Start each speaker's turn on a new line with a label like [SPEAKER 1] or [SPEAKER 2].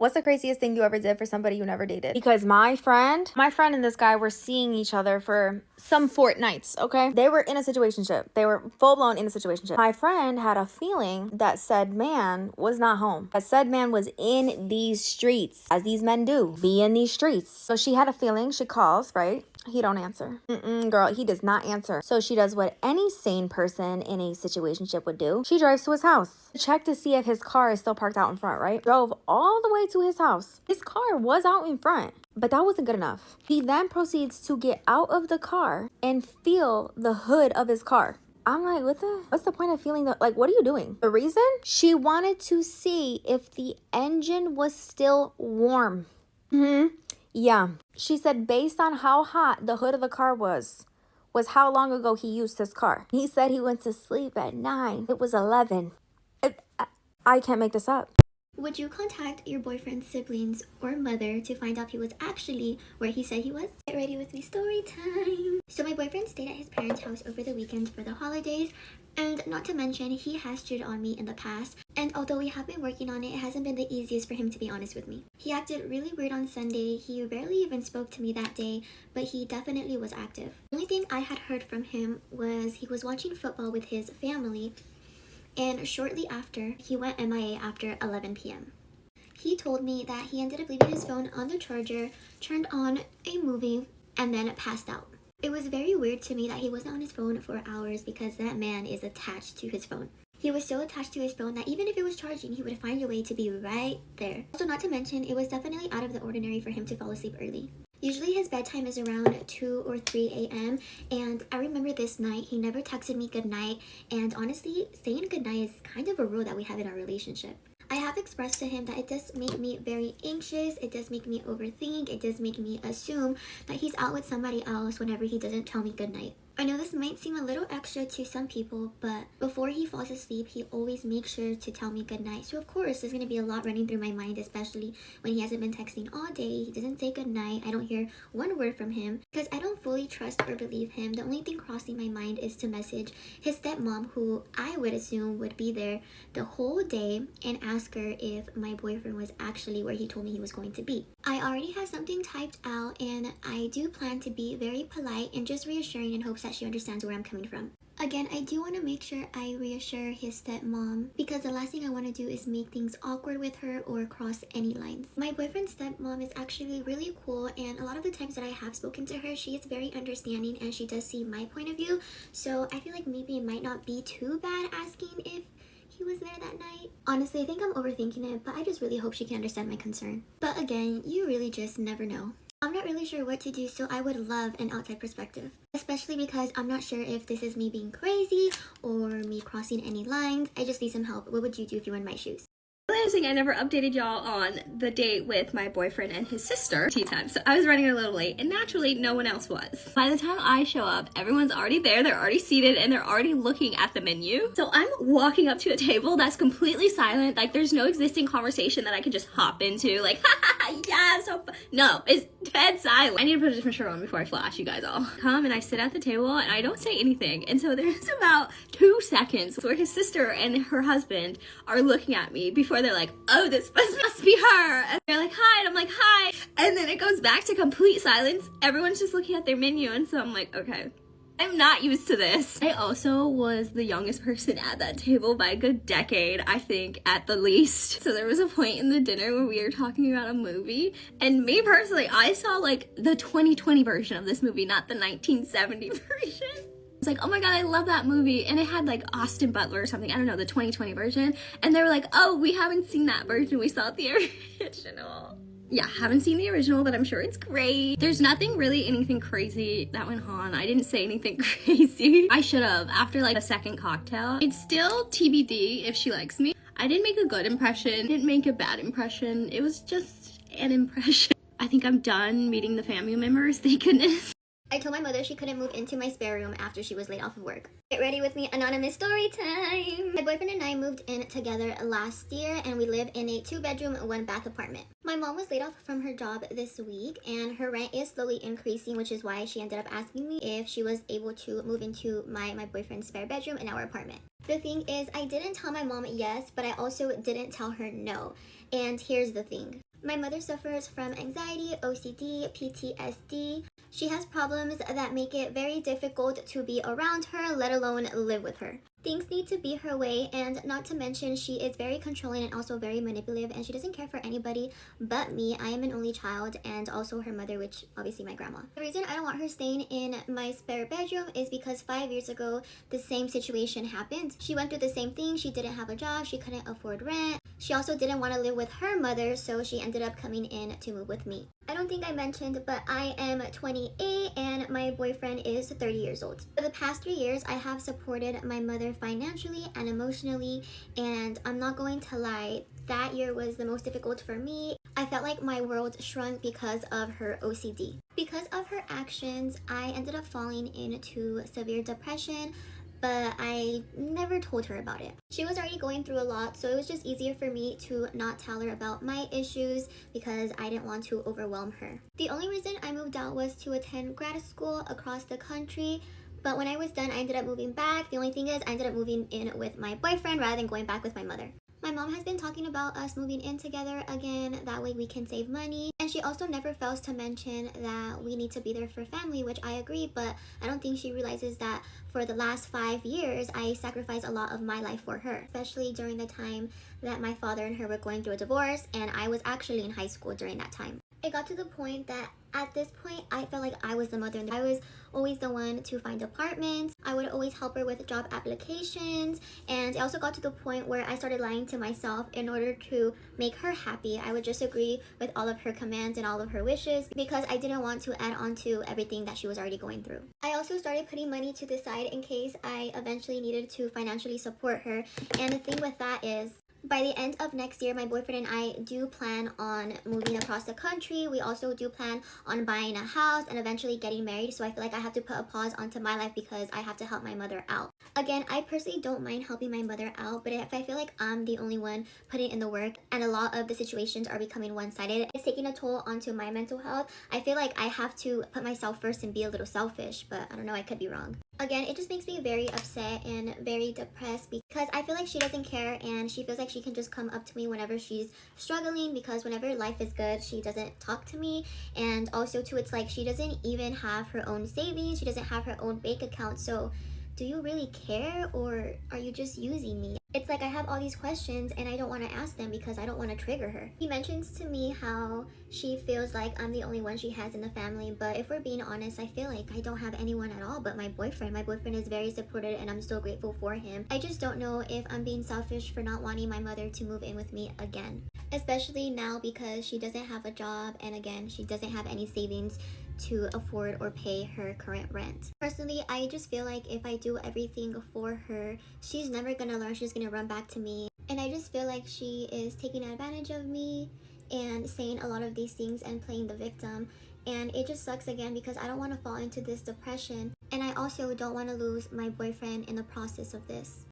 [SPEAKER 1] What's the craziest thing you ever did for somebody you never dated? Because my friend and this guy were seeing each other for some fortnights, okay? They were in a situationship. They were full-blown in a situationship. My friend had a feeling that said man was not home. That said man was in these streets, as these men do, be in these streets. So she had a feeling. She calls, right? He don't answer. Girl, he does not answer. So she does what any sane person in a situationship would do. She drives to his house. Check to see if his car is still parked out in front, right? Drove all the way to his house. His car was out in front, but that wasn't good enough. He then proceeds to get out of the car and feel the hood of his car. I'm like, what's the point of feeling that? Like, what are you doing? The reason? She wanted to see if the engine was still warm. Yeah. She said based on how hot the hood of the car was how long ago he used his car. He said he went to sleep at 9. It was 11. I can't make this up.
[SPEAKER 2] Would you contact your boyfriend's siblings or mother to find out if he was actually where he said he was? Get ready with me, story time. So my boyfriend stayed at his parents' house over the weekend for the holidays, and not to mention he has cheated on me in the past, and although we have been working on it, it hasn't been the easiest for him, to be honest with me. He acted really weird on Sunday. He barely even spoke to me that day, but he definitely was active. The only thing I had heard from him was he was watching football with his family, and shortly after, he went MIA after 11 p.m. He told me that he ended up leaving his phone on the charger, turned on a movie, and then passed out. It was very weird to me that he wasn't on his phone for hours because that man is attached to his phone. He was so attached to his phone that even if it was charging, he would find a way to be right there. Also, not to mention, it was definitely out of the ordinary for him to fall asleep early. Usually his bedtime is around 2 or 3 a.m. and I remember this night he never texted me goodnight, and honestly, saying goodnight is kind of a rule that we have in our relationship. I have expressed to him that it does make me very anxious, it does make me overthink, it does make me assume that he's out with somebody else whenever he doesn't tell me goodnight. I know this might seem a little extra to some people, but before he falls asleep, he always makes sure to tell me goodnight. So of course, there's going to be a lot running through my mind, especially when he hasn't been texting all day. He doesn't say goodnight. I don't hear one word from him because I don't fully trust or believe him. The only thing crossing my mind is to message his stepmom, who I would assume would be there the whole day, and ask her if my boyfriend was actually where he told me he was going to be. I already have something typed out, and I do plan to be very polite and just reassuring in hopes that she understands where I'm coming from. Again, I do want to make sure I reassure his stepmom because the last thing I want to do is make things awkward with her or cross any lines. My boyfriend's stepmom is actually really cool, and a lot of the times that I have spoken to her, she is very understanding and she does see my point of view. So I feel like maybe it might not be too bad asking if he was there that night. Honestly, I think I'm overthinking it, but I just really hope she can understand my concern. But again, you really just never know. I'm not really sure what to do, so I would love an outside perspective. Especially because I'm not sure if this is me being crazy or me crossing any lines. I just need some help. What would you do if you were in my shoes?
[SPEAKER 3] I never updated y'all on the date with my boyfriend and his sister, tea time. So I was running a little late, and naturally no one else was. By the time I show up, everyone's already there, they're already seated, and they're already looking at the menu. So I'm walking up to a table that's completely silent, like there's no existing conversation that I can just hop into, like, yeah, so no, it's dead silent. I need to put a different shirt on before I flash you guys all. Come and I sit at the table and I don't say anything. And so there's about 2 seconds where his sister and her husband are looking at me before they're like, oh, this must be her. And they're like, hi, and I'm like, hi. And then it goes back to complete silence. Everyone's just looking at their menu, and so I'm like, okay. I'm not used to this. I also was the youngest person at that table by a good decade, I think, at the least. So there was a point in the dinner where we were talking about a movie, and me personally, I saw like the 2020 version of this movie, not the 1970 version. I was like, oh my god, I love that movie, and it had like Austin Butler or something, I don't know, the 2020 version, and they were like, oh, we haven't seen that version, we saw the original. Yeah, haven't seen the original, but I'm sure it's great. There's nothing really anything crazy that went on. I didn't say anything crazy. I should have after like a second cocktail. It's still TBD if she likes me. I didn't make a good impression, didn't make a bad impression. It was just an impression. I think I'm done meeting the family members, thank goodness.
[SPEAKER 2] I told my mother she couldn't move into my spare room after she was laid off of work. Get ready with me, anonymous story time! My boyfriend and I moved in together last year, and we live in a 2-bedroom, 1-bath apartment. My mom was laid off from her job this week, and her rent is slowly increasing, which is why she ended up asking me if she was able to move into my boyfriend's spare bedroom in our apartment. The thing is, I didn't tell my mom yes, but I also didn't tell her no. And here's the thing. My mother suffers from anxiety, OCD, PTSD. She has problems that make it very difficult to be around her, let alone live with her. Things need to be her way, and not to mention she is very controlling and also very manipulative, and she doesn't care for anybody but me. I am an only child and also her mother, which obviously my grandma. The reason I don't want her staying in my spare bedroom is because 5 years ago the same situation happened. She went through the same thing. She didn't have a job, she couldn't afford rent. She also didn't want to live with her mother, so she ended up coming in to move with me. I don't think I mentioned, but I am 28 and my boyfriend is 30 years old. For the past 3 years, I have supported my mother financially and emotionally, and I'm not going to lie, that year was the most difficult for me. I felt like my world shrunk because of her OCD. Because of her actions, I ended up falling into severe depression, but I never told her about it. She was already going through a lot, so it was just easier for me to not tell her about my issues because I didn't want to overwhelm her. The only reason I moved out was to attend grad school across the country, but when I was done, I ended up moving back. The only thing is I ended up moving in with my boyfriend rather than going back with my mother. My mom has been talking about us moving in together again, that way we can save money. And she also never fails to mention that we need to be there for family, which I agree, but I don't think she realizes that for the last 5 years, I sacrificed a lot of my life for her, especially during the time that my father and her were going through a divorce, and I was actually in high school during that time. It got to the point that at this point, I felt like I was the mother. I was always the one to find apartments. I would always help her with job applications. And it also got to the point where I started lying to myself in order to make her happy. I would just agree with all of her commands and all of her wishes because I didn't want to add on to everything that she was already going through. I also started putting money to the side in case I eventually needed to financially support her. And the thing with that is, by the end of next year, my boyfriend and I do plan on moving across the country. We also do plan on buying a house and eventually getting married. So I feel like I have to put a pause onto my life because I have to help my mother out. Again, I personally don't mind helping my mother out, but if I feel like I'm the only one putting in the work and a lot of the situations are becoming one-sided, it's taking a toll onto my mental health. I feel like I have to put myself first and be a little selfish, but I don't know, I could be wrong. Again, it just makes me very upset and very depressed because I feel like she doesn't care and she feels like she can just come up to me whenever she's struggling, because whenever life is good, she doesn't talk to me. And also too, it's like she doesn't even have her own savings, she doesn't have her own bank account. So do you really care, or are you just using me? It's like I have all these questions and I don't want to ask them because I don't want to trigger her. He mentions to me how she feels like I'm the only one she has in the family, but if we're being honest, I feel like I don't have anyone at all but my boyfriend. My boyfriend is very supportive and I'm so grateful for him. I just don't know if I'm being selfish for not wanting my mother to move in with me again, especially now because she doesn't have a job and again, she doesn't have any savings to afford or pay her current rent. Personally, I just feel like if I do everything for her, she's never gonna learn. She's gonna run back to me. And I just feel like she is taking advantage of me and saying a lot of these things and playing the victim. And it just sucks again because I don't want to fall into this depression. And I also don't want to lose my boyfriend in the process of this.